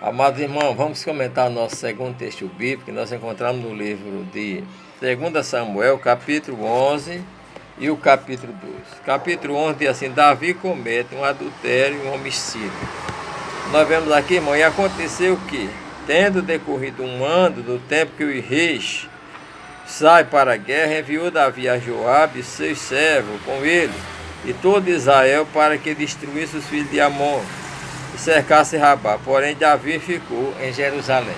Amados irmãos, vamos comentar o nosso segundo texto bíblico que nós encontramos no livro de 2 Samuel, capítulo 11 e o capítulo 2. Capítulo 11 diz assim: Davi comete um adultério e um homicídio. Nós vemos aqui, irmão, e aconteceu que, tendo decorrido um ano do tempo que o rei sai para a guerra, enviou Davi a Joabe e seus servos com ele e todo Israel para que destruísse os filhos de Amon e cercasse Rabá. Porém, Davi ficou em Jerusalém.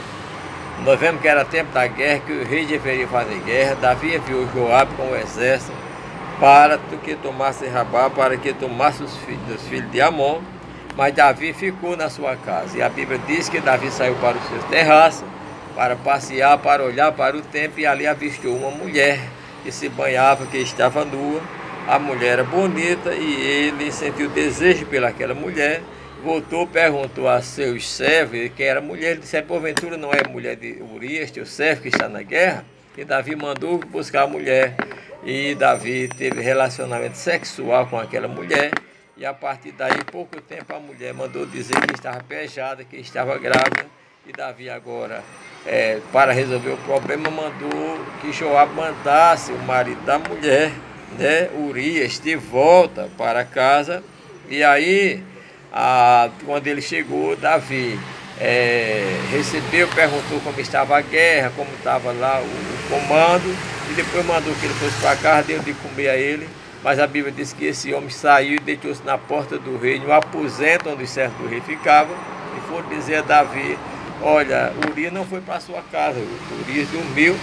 Nós vemos que era tempo da guerra, que o rei deveria fazer guerra. Davi enviou Joabe com o exército para que tomasse Rabá, para que tomasse os filhos de Amon. Mas Davi ficou na sua casa. E a Bíblia diz que Davi saiu para os seus terraços, para passear, para olhar para o templo, e ali avistou uma mulher que se banhava, que estava nua. A mulher era bonita e ele sentiu desejo pelaquela mulher. Voltou, perguntou a seus servos quem era a mulher. Ele disse: porventura não é mulher de Urias, teu servo que está na guerra? E Davi mandou buscar a mulher. E Davi teve relacionamento sexual com aquela mulher. E a partir daí, pouco tempo, a mulher mandou dizer que estava pejada, que estava grávida. E Davi agora, para resolver o problema, mandou que Joabe mandasse o marido da mulher, Urias, de volta para casa. E aí, quando ele chegou, Davi recebeu, perguntou como estava a guerra, como estava lá o comando, e depois mandou que ele fosse para casa, deu de comer a ele. Mas a Bíblia diz que esse homem saiu e deitou-se na porta do rei, no aposento onde os servos do rei ficavam, e foram dizer a Davi: olha, Urias não foi para a sua casa, Urias dormiu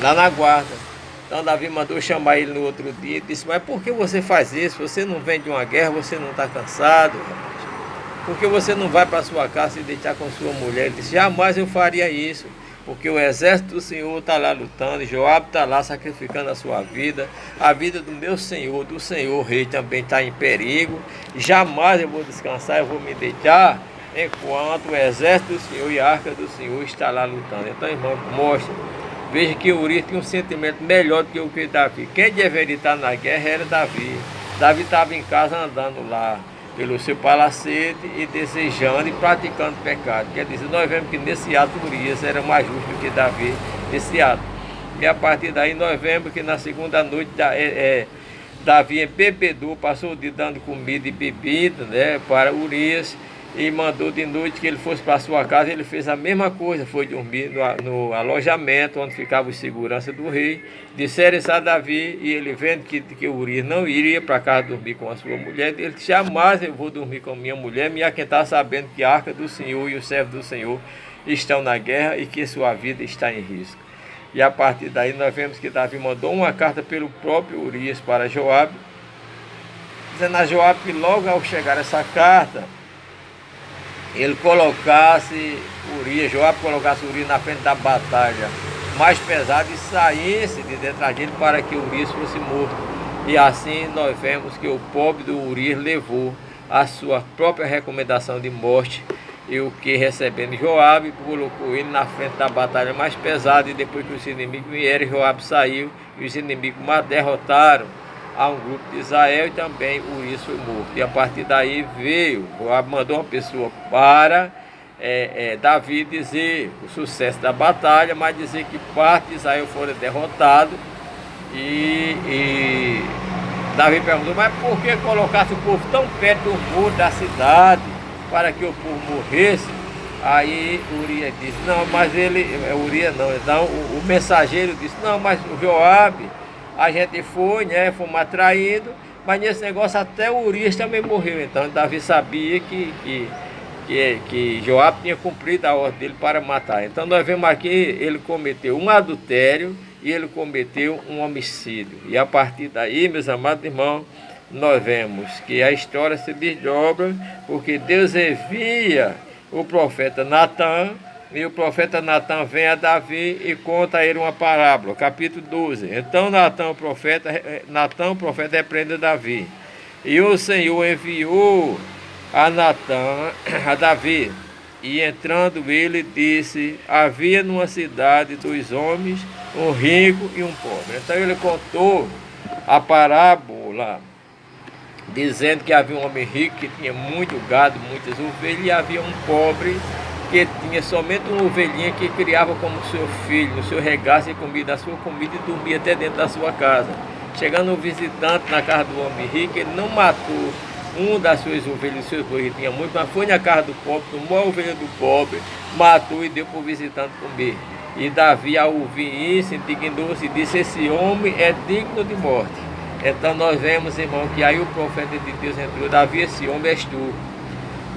lá na guarda. Então Davi mandou chamar ele no outro dia e disse: mas por que você faz isso? Você não vem de uma guerra, você não está cansado? Por que você não vai para a sua casa e deitar com sua mulher? Ele disse: jamais eu faria isso, porque o exército do Senhor está lá lutando, e Joabe está lá sacrificando a sua vida, a vida do meu Senhor, do Senhor rei, também está em perigo. Jamais eu vou descansar, eu vou me deitar, enquanto o exército do Senhor e a arca do Senhor está lá lutando. Então, irmão, mostra, veja que Urias tinha um sentimento melhor do que o que Davi. Quem deveria estar na guerra era Davi. Davi estava em casa andando lá pelo seu palacete e desejando e praticando pecado. Quer dizer, nós vemos que nesse ato Urias era mais justo do que Davi nesse ato. E a partir daí nós vemos que na segunda noite Davi embebedou, passou o dia dando comida e bebida, para Urias, e mandou de noite que ele fosse para sua casa. Ele fez a mesma coisa, foi dormir no alojamento onde ficava os segurança do rei. Disseram isso a Davi, e ele vendo que Urias não iria para casa dormir com a sua mulher, ele disse: jamais eu vou dormir com minha mulher, me aquentar sabendo que a arca do Senhor e os servos do Senhor estão na guerra e que sua vida está em risco. E a partir daí nós vemos que Davi mandou uma carta pelo próprio Urias para Joabe, dizendo a Joabe que logo ao chegar essa carta, ele colocasse Joabe colocasse Urias na frente da batalha mais pesada e saísse de dentro dele para que Urias fosse morto. E assim nós vemos que o pobre do Urias levou a sua própria recomendação de morte, e o que, recebendo Joabe, colocou ele na frente da batalha mais pesada. E depois que os inimigos vieram, Joabe saiu e os inimigos derrotaram a um grupo de Israel, e também Urias foi morto. E a partir daí Joabe mandou uma pessoa para Davi dizer o sucesso da batalha, mas dizer que parte de Israel fora derrotado. E Davi perguntou: mas por que colocasse o povo tão perto do muro da cidade para que o povo morresse? Aí Urias disse: não, mas Urias não, então o mensageiro disse: não, mas o Joabe, a gente fomos atraídos, mas nesse negócio até o Urias também morreu. Então Davi sabia que Joabe tinha cumprido a ordem dele para matar. Então nós vemos aqui, ele cometeu um adultério e ele cometeu um homicídio. E a partir daí, meus amados irmãos, nós vemos que a história se desdobra, porque Deus envia o profeta Natan, e o profeta Natan vem a Davi e conta a ele uma parábola, capítulo 12. Então Natan, o profeta repreende Davi. E o Senhor enviou a Natan a Davi, e entrando ele disse: havia numa cidade 2 homens, um rico e um pobre. Então ele contou a parábola dizendo que havia um homem rico que tinha muito gado, muitas ovelhas, e havia um pobre que tinha somente uma ovelhinha que criava como seu filho, no seu regaço, e comia da sua comida e dormia até dentro da sua casa. Chegando um visitante na casa do homem rico, ele não matou uma das suas ovelhas, seus bois que tinha muito, mas foi na casa do pobre, tomou a ovelha do pobre, matou e deu para o visitante comer. E Davi, ao ouvir isso, indignou-se e disse: esse homem é digno de morte. Então nós vemos, irmão, que aí o profeta de Deus entrou: Davi, esse homem és tu.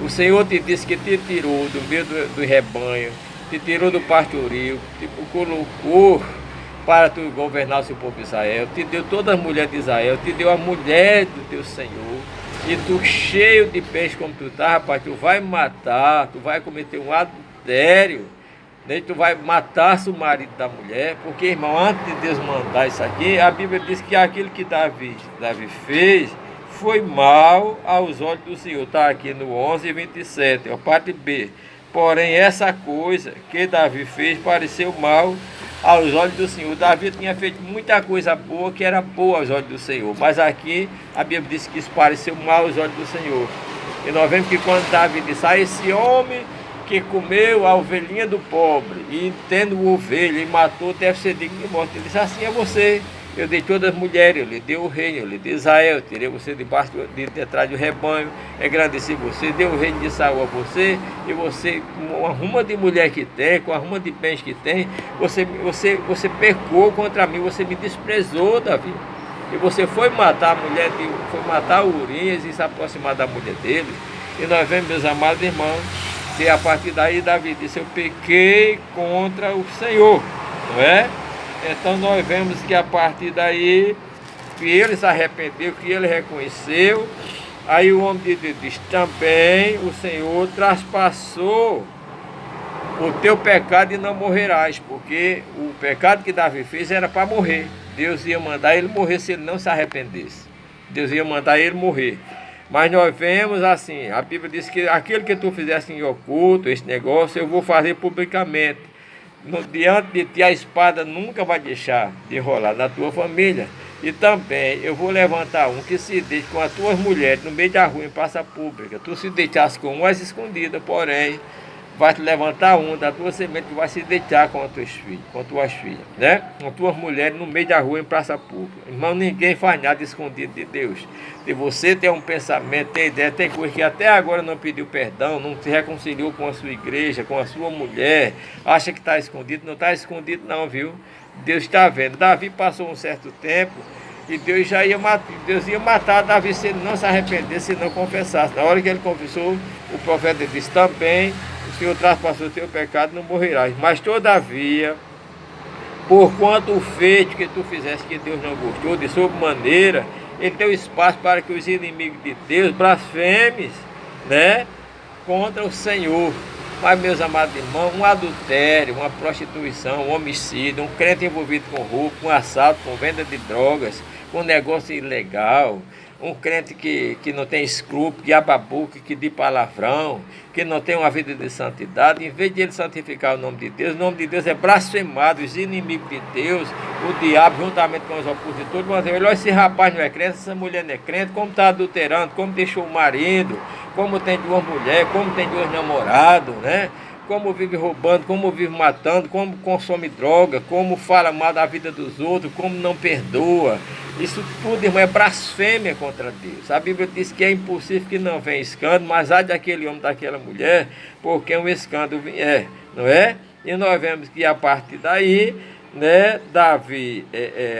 O Senhor te disse que te tirou do meio do rebanho, te tirou do pastoril, te colocou para tu governar o seu povo Israel, te deu todas as mulheres de Israel, te deu a mulher do teu Senhor, e tu cheio de peixe como tu tá, rapaz, tu vai matar, tu vai cometer um adultério, né? Tu vai matar o marido da mulher, porque, irmão, antes de Deus mandar isso aqui, a Bíblia diz que aquilo que Davi fez foi mal aos olhos do Senhor. Está aqui no 11:27, a parte B. Porém, essa coisa que Davi fez pareceu mal aos olhos do Senhor. Davi tinha feito muita coisa boa que era boa aos olhos do Senhor, mas aqui a Bíblia diz que isso pareceu mal aos olhos do Senhor. E nós vemos que quando Davi disse: esse homem que comeu a ovelhinha do pobre, e tendo ovelha e matou, deve ser digno de morte. Ele disse: assim é você. Eu dei todas as mulheres, eu lhe dei o reino, eu lhe dei Israel, eu tirei você debaixo de trás do rebanho, engrandeci você, dei o reino de Saul a você, e você, com a ruma de mulher que tem, com a ruma de bens que tem, você pecou contra mim, você me desprezou, Davi. E você foi matar a mulher, foi matar Urias e se aproximar da mulher dele. E nós vemos, meus amados irmãos, que a partir daí Davi disse: eu pequei contra o Senhor, não é? Então nós vemos que a partir daí, que ele se arrependeu, que ele reconheceu. Aí o homem de Deus diz: também o Senhor traspassou o teu pecado e não morrerás, porque o pecado que Davi fez era para morrer. Deus ia mandar ele morrer se ele não se arrependesse. Deus ia mandar ele morrer. Mas nós vemos assim, a Bíblia diz que aquele que tu fizesse em oculto, esse negócio, eu vou fazer publicamente. Diante de ti a espada nunca vai deixar de rolar na tua família. E também eu vou levantar um que se deite com as tuas mulheres no meio da rua em praça pública. Tu se deitasse com umas escondidas, porém vai te levantar um da tua semente que vai se deitar com as tuas filhas, né? Com tuas mulheres no meio da rua em praça pública. Irmão, ninguém faz nada escondido de Deus. Se você tem um pensamento, tem ideia, tem coisa que até agora não pediu perdão, não se reconciliou com a sua igreja, com a sua mulher, acha que está escondido, não está escondido não, viu? Deus está vendo. Davi passou um certo tempo e Deus ia matar Davi se ele não se arrependesse, se não confessasse. Na hora que ele confessou, o profeta disse: também o Senhor traspassou o teu pecado, não morrerás. Mas todavia, porquanto o feito que tu fizeste que Deus não gostou, de sobremaneira, ele deu espaço para que os inimigos de Deus blasfemes, né, contra o Senhor. Mas, meus amados irmãos, um adultério, uma prostituição, um homicídio, um crente envolvido com roubo, com assalto, com venda de drogas, com negócio ilegal, um crente que não tem escrúpulo, que ababuca, que diz palavrão, que não tem uma vida de santidade, em vez de ele santificar o nome de Deus é blasfemado. Os inimigos de Deus, o diabo, juntamente com os opositores, vão dizer: olha, esse rapaz não é crente, essa mulher não é crente, como está adulterando, como deixou o marido, como tem duas mulheres, como tem dois namorados, né? Como vive roubando, como vive matando, como consome droga, como fala mal da vida dos outros, como não perdoa. Isso tudo, irmão, é blasfêmia contra Deus. A Bíblia diz que é impossível que não venha escândalo, mas há daquele homem, daquela mulher, porque um escândalo vier, não é? E nós vemos que a partir daí, né, Davi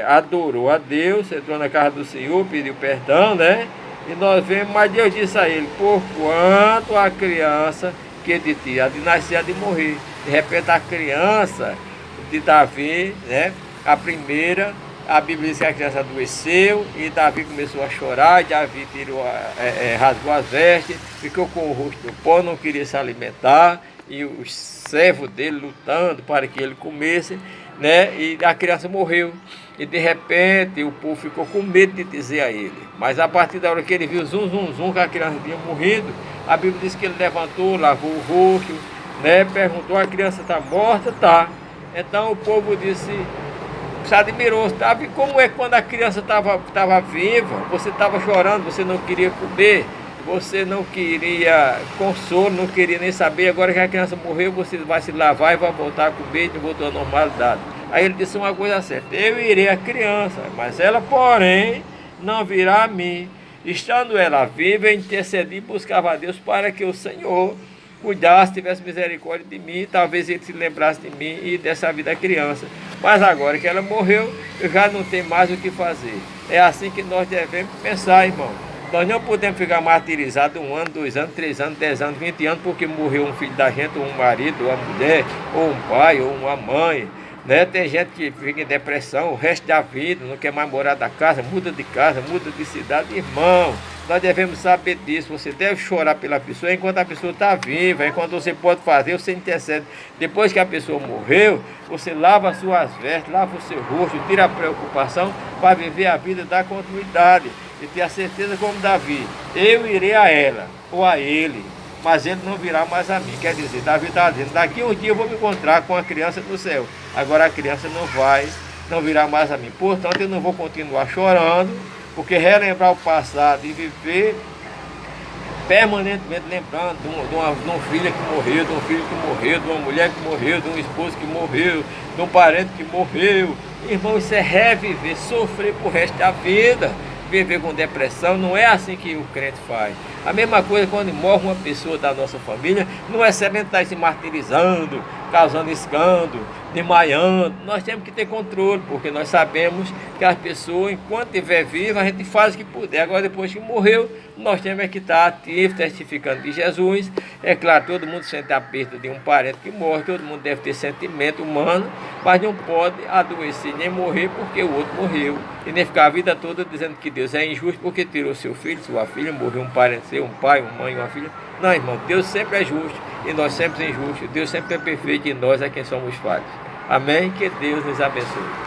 adorou a Deus, entrou na casa do Senhor, pediu perdão, né? E nós vemos, mas Deus disse a ele: porquanto a criança que de ti há de nascer, há de morrer. De repente a criança de Davi, né, a primeira, a Bíblia diz que a criança adoeceu e Davi começou a chorar. E Davi rasgou as vestes, ficou com o rosto no pó, não queria se alimentar, e os servos dele lutando para que ele comesse, né, e a criança morreu. E de repente o povo ficou com medo de dizer a ele. Mas a partir da hora que ele viu zum, que a criança tinha morrido, a Bíblia diz que ele levantou, lavou o rosto, né, perguntou: a criança está morta? Tá. Então o povo disse, se admirou: sabe como é quando a criança estava viva, você estava chorando, você não queria comer, você não queria consolo, não queria nem saber, agora que a criança morreu, você vai se lavar e vai voltar a comer e voltou à normalidade. Aí ele disse uma coisa certa: eu irei à criança, mas ela, porém, não virá a mim. Estando ela viva, eu intercedi e buscava a Deus para que o Senhor cuidasse, tivesse misericórdia de mim, talvez ele se lembrasse de mim e dessa vida à criança. Mas agora que ela morreu, eu já não tenho mais o que fazer. É assim que nós devemos pensar, irmão. Nós não podemos ficar martirizados 1 ano, 2 anos, 3 anos, 10 anos, 20 anos, porque morreu um filho da gente, ou um marido, ou uma mulher, ou um pai, ou uma mãe. Né? Tem gente que fica em depressão o resto da vida, não quer mais morar da casa, muda de cidade. Irmão, nós devemos saber disso. Você deve chorar pela pessoa enquanto a pessoa está viva, enquanto você pode fazer, você intercede. Depois que a pessoa morreu, você lava as suas vestes, lava o seu rosto, tira a preocupação para viver a vida da continuidade. E ter a certeza como Davi: eu irei a ela ou a ele, mas ele não virá mais a mim. Quer dizer, Davi está dizendo: daqui um dia eu vou me encontrar com a criança no céu. Agora a criança não virá mais a mim. Portanto, eu não vou continuar chorando, porque relembrar o passado e viver permanentemente lembrando de uma filha que morreu, de um filho que morreu, de uma mulher que morreu, de um esposo que morreu, de um parente que morreu. Irmão, isso é reviver, sofrer pro resto da vida. Viver com depressão, não é assim que o crente faz. A mesma coisa quando morre uma pessoa da nossa família, não é certo estar se martirizando, causando escândalo, desmaiando. Nós temos que ter controle, porque nós sabemos que as pessoas, enquanto estiver viva, a gente faz o que puder. Agora, depois que morreu, nós temos que estar ativos, testificando de Jesus. É claro, todo mundo sente a perda de um parente que morre, todo mundo deve ter sentimento humano, mas não pode adoecer nem morrer porque o outro morreu. E nem ficar a vida toda dizendo que Deus é injusto porque tirou seu filho, sua filha, morreu um parente seu, um pai, uma mãe, uma filha. Não, irmão, Deus sempre é justo e nós sempre somos injustos. Deus sempre é perfeito e nós é quem somos falhos. Amém? Que Deus nos abençoe.